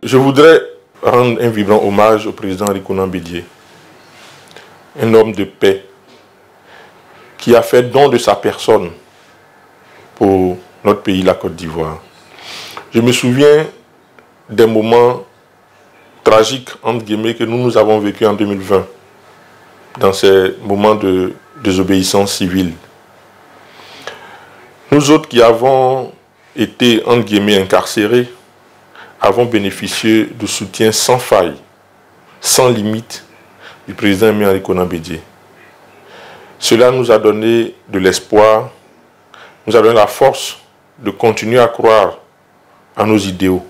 Je voudrais rendre un vibrant hommage au président Rikonan Bédié, un homme de paix qui a fait don de sa personne pour notre pays, la Côte d'Ivoire. Je me souviens des moments tragiques, entre guillemets, que nous avons vécu en 2020, dans ces moments de désobéissance civile. Nous autres qui avons été, entre guillemets, incarcérés, avons bénéficié du soutien sans faille, sans limite, du président Rikonan Bédié. Cela nous a donné de l'espoir, nous a donné la force de continuer à croire à nos idéaux.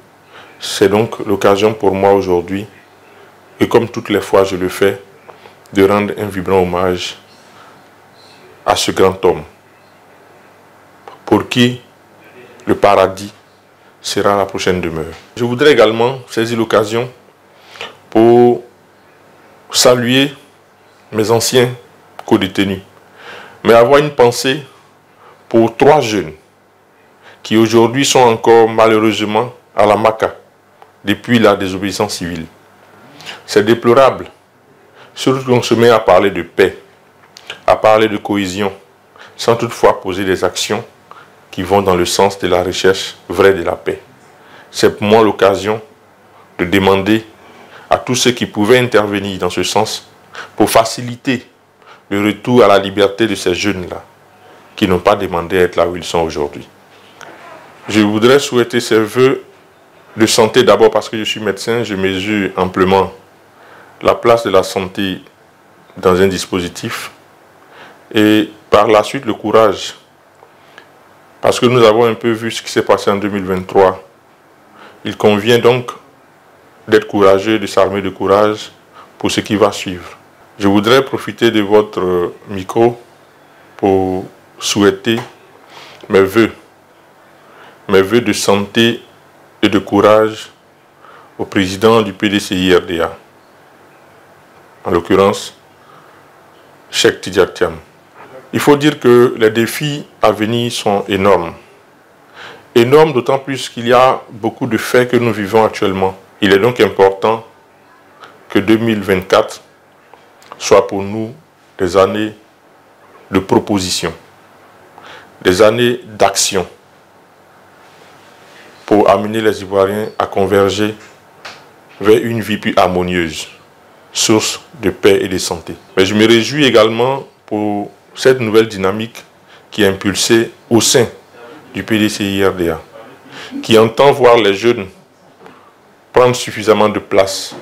C'est donc l'occasion pour moi aujourd'hui, et comme toutes les fois je le fais, de rendre un vibrant hommage à ce grand homme, pour qui le paradis sera la prochaine demeure. Je voudrais également saisir l'occasion pour saluer mes anciens co-détenus, mais avoir une pensée pour 3 jeunes qui aujourd'hui sont encore malheureusement à la Maka depuis la désobéissance civile. C'est déplorable, surtout qu'on se met à parler de paix, à parler de cohésion, sans toutefois poser des actions qui vont dans le sens de la recherche vraie de la paix. C'est pour moi l'occasion de demander à tous ceux qui pouvaient intervenir dans ce sens pour faciliter le retour à la liberté de ces jeunes-là qui n'ont pas demandé à être là où ils sont aujourd'hui. Je voudrais souhaiter ces vœux de santé d'abord parce que je suis médecin, je mesure amplement la place de la santé dans un dispositif et par la suite le courage. Parce que nous avons un peu vu ce qui s'est passé en 2023. Il convient donc d'être courageux, de s'armer de courage pour ce qui va suivre. Je voudrais profiter de votre micro pour souhaiter mes vœux de santé et de courage au président du PDCI-RDA, en l'occurrence, Cheikh Tidiane Thiam. Il faut dire que les défis à venir sont énormes. Énormes d'autant plus qu'il y a beaucoup de faits que nous vivons actuellement. Il est donc important que 2024 soit pour nous des années de proposition, des années d'action pour amener les Ivoiriens à converger vers une vie plus harmonieuse, source de paix et de santé. Mais je me réjouis également pour cette nouvelle dynamique qui est impulsée au sein du PDCI-RDA, qui entend voir les jeunes prendre suffisamment de place